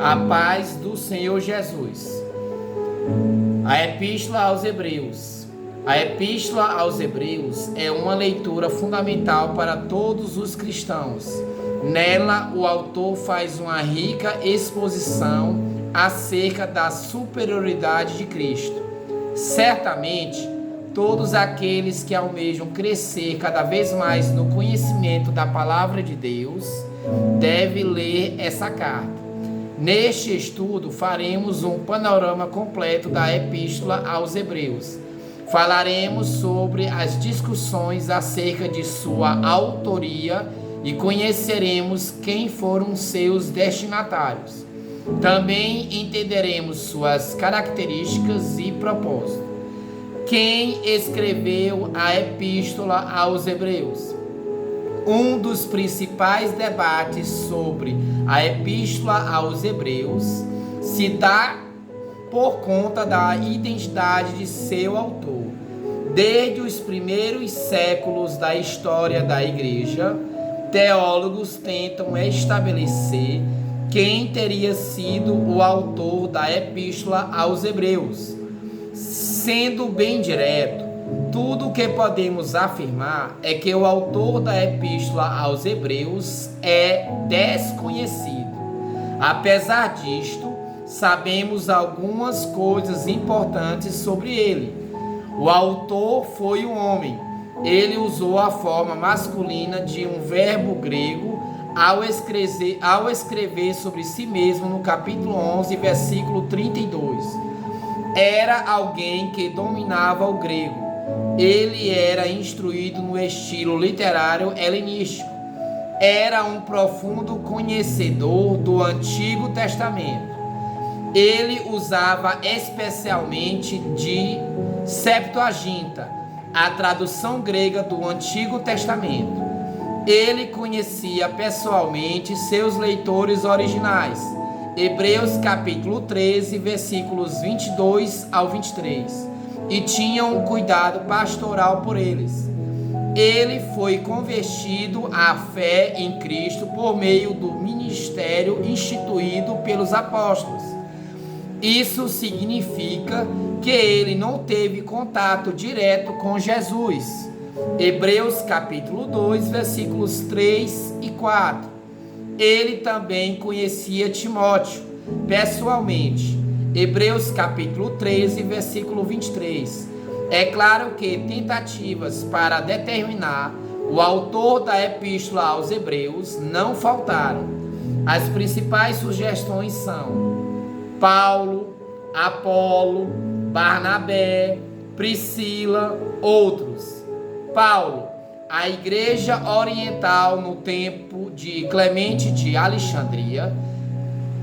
A paz do Senhor Jesus. A Epístola aos Hebreus. A Epístola aos Hebreus é uma leitura fundamental para todos os cristãos. Nela, o autor faz uma rica exposição acerca da superioridade de Cristo. Certamente, todos aqueles que almejam crescer cada vez mais no conhecimento da Palavra de Deus devem ler essa carta. Neste estudo, faremos um panorama completo da Epístola aos Hebreus. Falaremos sobre as discussões acerca de sua autoria e conheceremos quem foram seus destinatários. Também entenderemos suas características e propósito. Quem escreveu a Epístola aos Hebreus? Um dos principais debates sobre a Epístola aos Hebreus se dá por conta da identidade de seu autor. Desde os primeiros séculos da história da Igreja, teólogos tentam estabelecer quem teria sido o autor da Epístola aos Hebreus. Sendo bem direto, tudo o que podemos afirmar é que o autor da Epístola aos Hebreus é desconhecido. Apesar disto, sabemos algumas coisas importantes sobre ele. O autor foi um homem. Ele usou a forma masculina de um verbo grego ao escrever sobre si mesmo no capítulo 11, versículo 32. Era alguém que dominava o grego. Ele era instruído no estilo literário helenístico. Era um profundo conhecedor do Antigo Testamento. Ele usava especialmente de Septuaginta, a tradução grega do Antigo Testamento. Ele conhecia pessoalmente seus leitores originais. Hebreus capítulo 13, versículos 22 ao 23. E tinha um cuidado pastoral por eles. Ele foi convertido à fé em Cristo por meio do ministério instituído pelos apóstolos. Isso significa que ele não teve contato direto com Jesus. Hebreus capítulo 2, versículos 3 e 4. Ele também conhecia Timóteo pessoalmente. Hebreus capítulo 13, versículo 23. É claro que tentativas para determinar o autor da Epístola aos Hebreus não faltaram. As principais sugestões são Paulo, Apolo, Barnabé, Priscila, outros. Paulo, a Igreja Oriental no tempo de Clemente de Alexandria,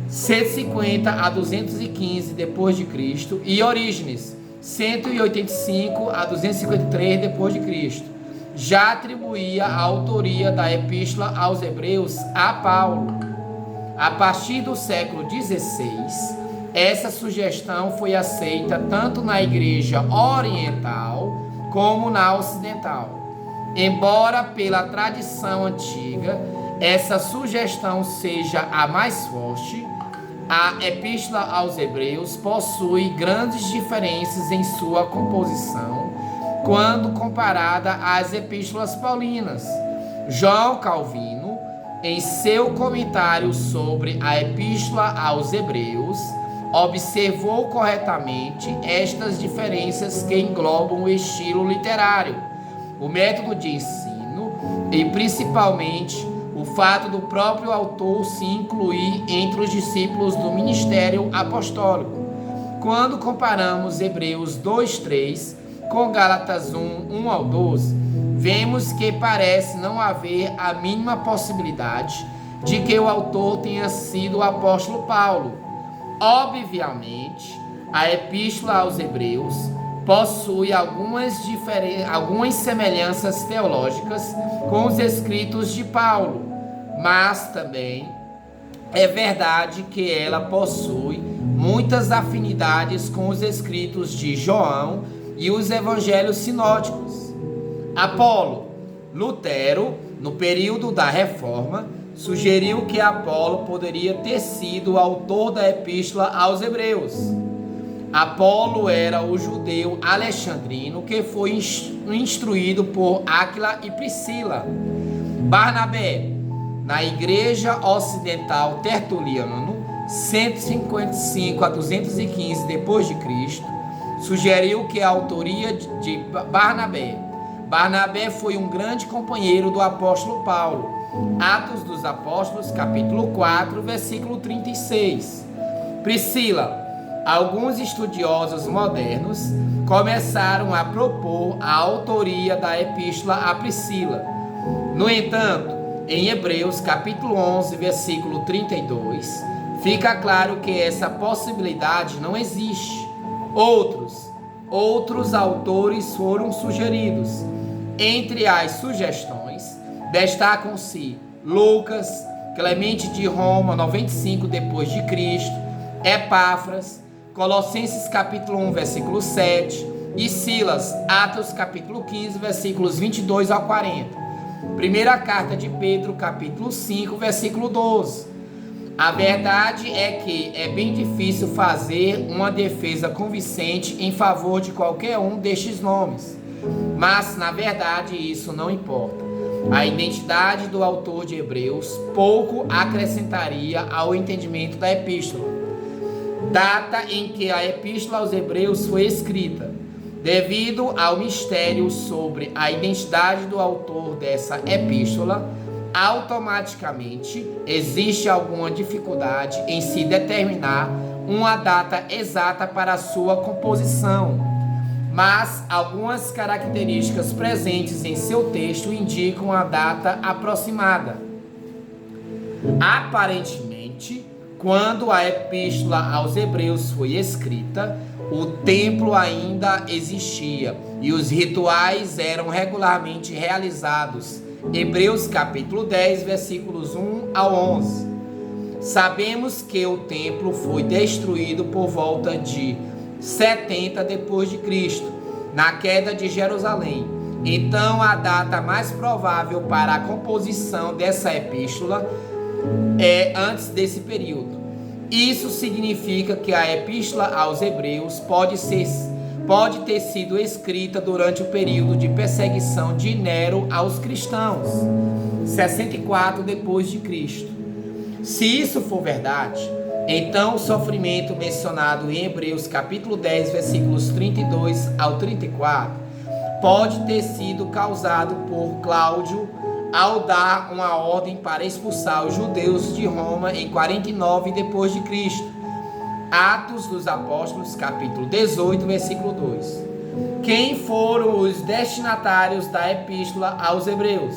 150 a 215 depois de Cristo, e Orígenes, 185 a 253 depois de Cristo, já atribuía a autoria da Epístola aos Hebreus a Paulo. A partir do século XVI, essa sugestão foi aceita tanto na Igreja Oriental como na Ocidental. Embora pela tradição antiga essa sugestão seja a mais forte, a Epístola aos Hebreus possui grandes diferenças em sua composição quando comparada às epístolas paulinas. João Calvino, em seu comentário sobre a Epístola aos Hebreus, observou corretamente estas diferenças que englobam o estilo literário, o método de ensino e principalmente o fato do próprio autor se incluir entre os discípulos do ministério apostólico. Quando comparamos Hebreus 2:3 com Gálatas 1 ao 12, vemos que parece não haver a mínima possibilidade de que o autor tenha sido o apóstolo Paulo. Obviamente, a Epístola aos Hebreus possui algumas semelhanças teológicas com os escritos de Paulo, mas também é verdade que ela possui muitas afinidades com os escritos de João e os evangelhos sinóticos. Apolo, Lutero, no período da Reforma, sugeriu que Apolo poderia ter sido o autor da epístola aos Hebreus. Apolo era o judeu alexandrino que foi instruído por Áquila e Priscila. Barnabé, na igreja ocidental Tertuliano, 155 a 215 depois de Cristo, sugeriu que a autoria de Barnabé. Barnabé foi um grande companheiro do apóstolo Paulo. Atos dos Apóstolos, capítulo 4, versículo 36. Priscila. Alguns estudiosos modernos começaram a propor a autoria da epístola a Priscila. No entanto, em Hebreus, capítulo 11, versículo 32, fica claro que essa possibilidade não existe. Outros autores foram sugeridos. Entre as sugestões, destacam-se Lucas, Clemente de Roma, 95 depois de Cristo, Epáfras, Colossenses capítulo 1, versículo 7, e Silas, Atos capítulo 15, versículos 22 ao 40. Primeira carta de Pedro, capítulo 5, versículo 12. A verdade é que é bem difícil fazer uma defesa convincente em favor de qualquer um destes nomes. Mas, na verdade, isso não importa. A identidade do autor de Hebreus pouco acrescentaria ao entendimento da epístola. Data em que a epístola aos Hebreus foi escrita. Devido ao mistério sobre a identidade do autor dessa epístola, automaticamente existe alguma dificuldade em se determinar uma data exata para a sua composição, mas algumas características presentes em seu texto indicam a data aproximada. Aparentemente, quando a epístola aos Hebreus foi escrita, o templo ainda existia e os rituais eram regularmente realizados. Hebreus capítulo 10, versículos 1 ao 11. Sabemos que o templo foi destruído por volta de 70 depois de Cristo, na queda de Jerusalém. Então, a data mais provável para a composição dessa epístola é antes desse período. Isso significa que a epístola aos Hebreus pode ter sido escrita durante o período de perseguição de Nero aos cristãos, 64 depois de Cristo. Se isso for verdade, então o sofrimento mencionado em Hebreus capítulo 10, versículos 32 ao 34, pode ter sido causado por Cláudio ao dar uma ordem para expulsar os judeus de Roma em 49 depois de Cristo. Atos dos Apóstolos, capítulo 18, versículo 2. Quem foram os destinatários da epístola aos Hebreus?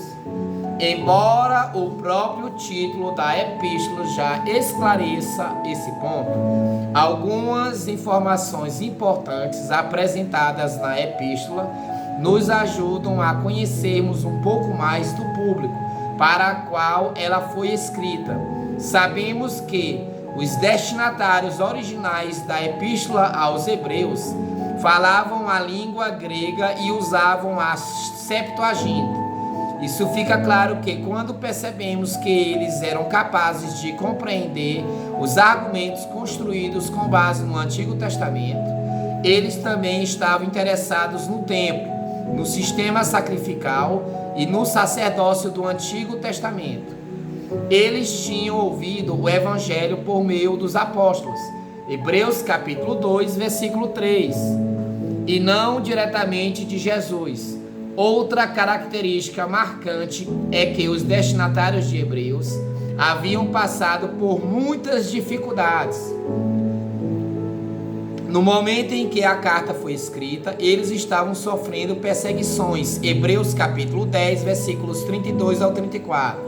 Embora o próprio título da epístola já esclareça esse ponto, algumas informações importantes apresentadas na epístola nos ajudam a conhecermos um pouco mais do público para o qual ela foi escrita. Sabemos que os destinatários originais da epístola aos Hebreus falavam a língua grega e usavam a Septuaginta. Isso fica claro que quando percebemos que eles eram capazes de compreender os argumentos construídos com base no Antigo Testamento, eles também estavam interessados no templo, no sistema sacrificial e no sacerdócio do Antigo Testamento. Eles tinham ouvido o Evangelho por meio dos apóstolos, Hebreus capítulo 2, versículo 3, e não diretamente de Jesus. Outra característica marcante é que os destinatários de Hebreus haviam passado por muitas dificuldades. No momento em que a carta foi escrita, eles estavam sofrendo perseguições. Hebreus capítulo 10, versículos 32 ao 34.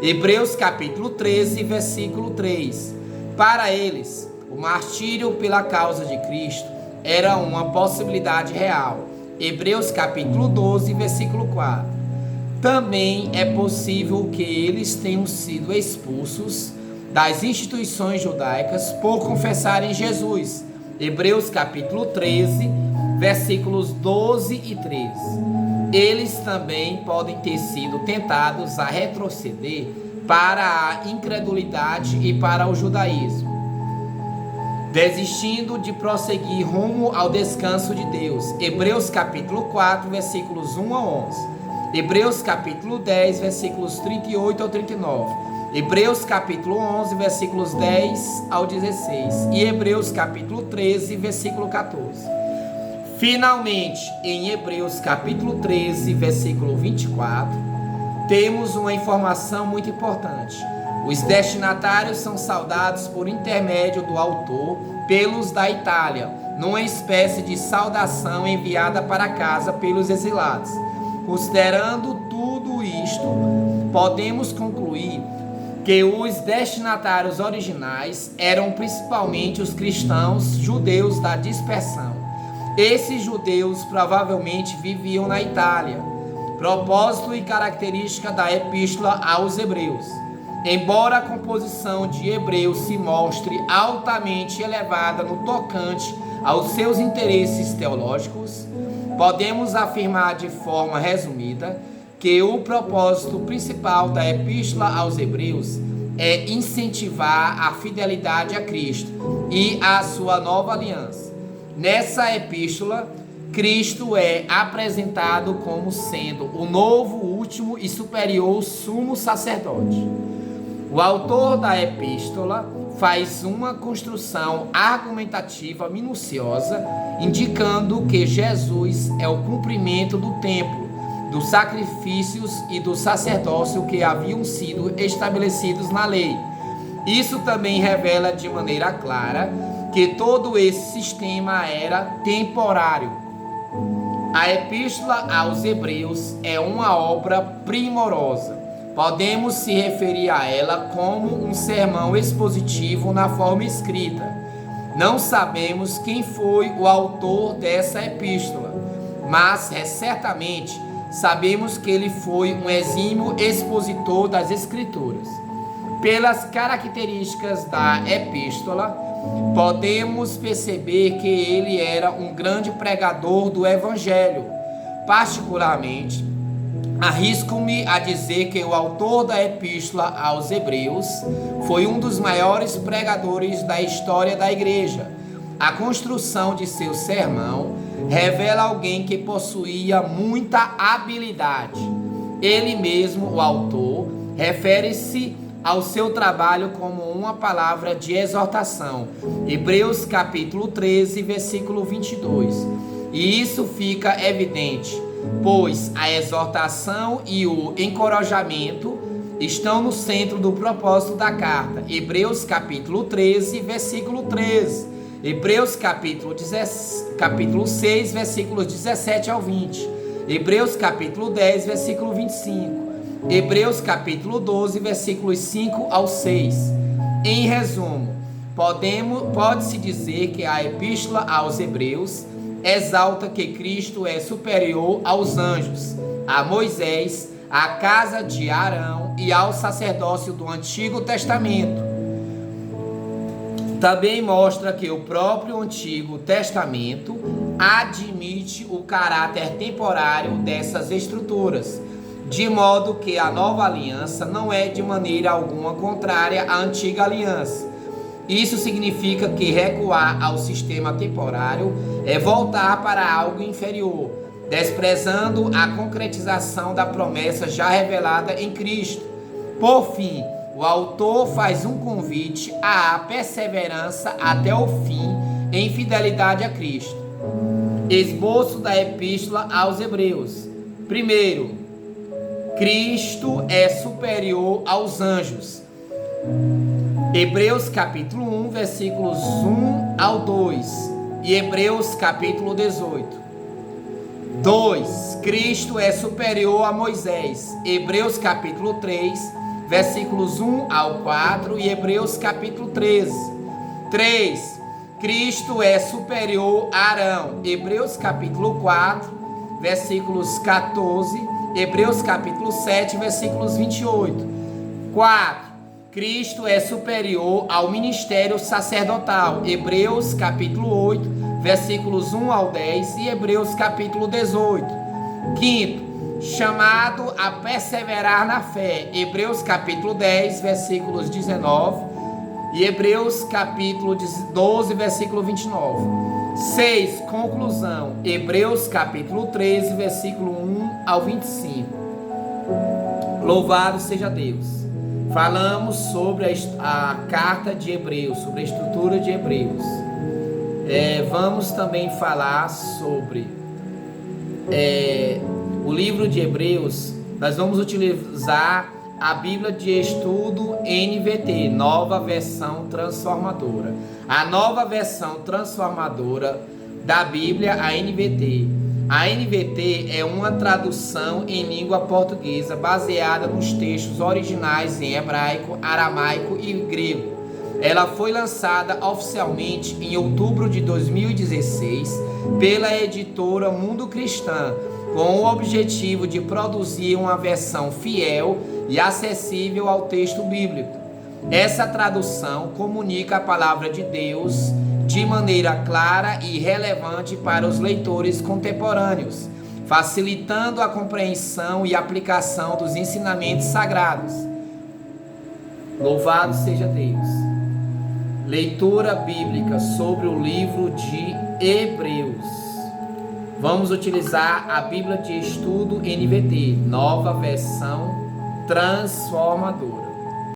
Hebreus capítulo 13, versículo 3. Para eles, o martírio pela causa de Cristo era uma possibilidade real. Hebreus capítulo 12, versículo 4. Também é possível que eles tenham sido expulsos das instituições judaicas por confessarem Jesus. Hebreus capítulo 13, versículos 12 e 13. Eles também podem ter sido tentados a retroceder para a incredulidade e para o judaísmo, desistindo de prosseguir rumo ao descanso de Deus. Hebreus capítulo 4, versículos 1 a 11. Hebreus capítulo 10, versículos 38 ao 39. Hebreus capítulo 11, versículos 10 ao 16. E Hebreus capítulo 13, versículo 14. Finalmente, em Hebreus capítulo 13, versículo 24, temos uma informação muito importante. Os destinatários são saudados por intermédio do autor pelos da Itália, numa espécie de saudação enviada para casa pelos exilados. Considerando tudo isto, podemos concluir que os destinatários originais eram principalmente os cristãos judeus da dispersão. Esses judeus provavelmente viviam na Itália. Propósito e característica da Epístola aos Hebreus. Embora a composição de Hebreus se mostre altamente elevada no tocante aos seus interesses teológicos, podemos afirmar de forma resumida que o propósito principal da Epístola aos Hebreus é incentivar a fidelidade a Cristo e a sua nova aliança. Nessa epístola, Cristo é apresentado como sendo o novo, último e superior sumo sacerdote. O autor da epístola faz uma construção argumentativa minuciosa, indicando que Jesus é o cumprimento do templo, dos sacrifícios e do sacerdócio que haviam sido estabelecidos na lei. Isso também revela de maneira clara que todo esse sistema era temporário. A Epístola aos Hebreus é uma obra primorosa. Podemos se referir a ela como um sermão expositivo na forma escrita. Não sabemos quem foi o autor dessa epístola, mas certamente sabemos que ele foi um exímio expositor das Escrituras. Pelas características da epístola, podemos perceber que ele era um grande pregador do Evangelho. Particularmente, arrisco-me a dizer que o autor da Epístola aos Hebreus foi um dos maiores pregadores da história da igreja. A construção de seu sermão revela alguém que possuía muita habilidade. Ele mesmo, o autor, refere-se ao seu trabalho como uma palavra de exortação. Hebreus capítulo 13, versículo 22. E isso fica evidente, pois a exortação e o encorajamento estão no centro do propósito da carta. Hebreus capítulo 13, versículo 13. Hebreus capítulo 6, versículos 17 ao 20. Hebreus capítulo 10, versículo 25. Hebreus capítulo 12, versículos 5 ao 6. Em resumo, pode-se dizer que a Epístola aos Hebreus exalta que Cristo é superior aos anjos, a Moisés, à casa de Arão e ao sacerdócio do Antigo Testamento. Também mostra que o próprio Antigo Testamento admite o caráter temporário dessas estruturas, de modo que a nova aliança não é de maneira alguma contrária à antiga aliança. Isso significa que recuar ao sistema temporário é voltar para algo inferior, desprezando a concretização da promessa já revelada em Cristo. Por fim, o autor faz um convite à perseverança até o fim em fidelidade a Cristo. Esboço da Epístola aos Hebreus. Primeiro, Cristo é superior aos anjos. Hebreus capítulo 1, versículos 1 ao 2 e Hebreus capítulo 18. 2. Cristo é superior a Moisés. Hebreus capítulo 3, versículos 1 ao 4 e Hebreus capítulo 13. 3. Cristo é superior a Arão. Hebreus capítulo 4, versículos 14, Hebreus capítulo 7, versículos 28. 4. Cristo é superior ao ministério sacerdotal. Hebreus capítulo 8, versículos 1 ao 10 e Hebreus capítulo 18. 5. chamado a perseverar na fé. Hebreus capítulo 10, versículos 19 e Hebreus capítulo 12, versículo 29. 6. Conclusão. Hebreus capítulo 13, versículo 1 ao 25. Louvado seja Deus. Falamos sobre a carta de Hebreus, sobre a estrutura de Hebreus. Vamos também falar sobre o livro de Hebreus. Nós vamos utilizar a Bíblia de Estudo NVT, Nova Versão Transformadora. A nova versão transformadora da Bíblia, a NVT. A NVT é uma tradução em língua portuguesa baseada nos textos originais em hebraico, aramaico e grego. Ela foi lançada oficialmente em outubro de 2016 pela editora Mundo Cristã, com o objetivo de produzir uma versão fiel e acessível ao texto bíblico. Essa tradução comunica a palavra de Deus de maneira clara e relevante para os leitores contemporâneos, facilitando a compreensão e aplicação dos ensinamentos sagrados. Louvado seja Deus. Leitura bíblica sobre o livro de Hebreus. Vamos utilizar a Bíblia de Estudo NVT, Nova Versão Transformadora.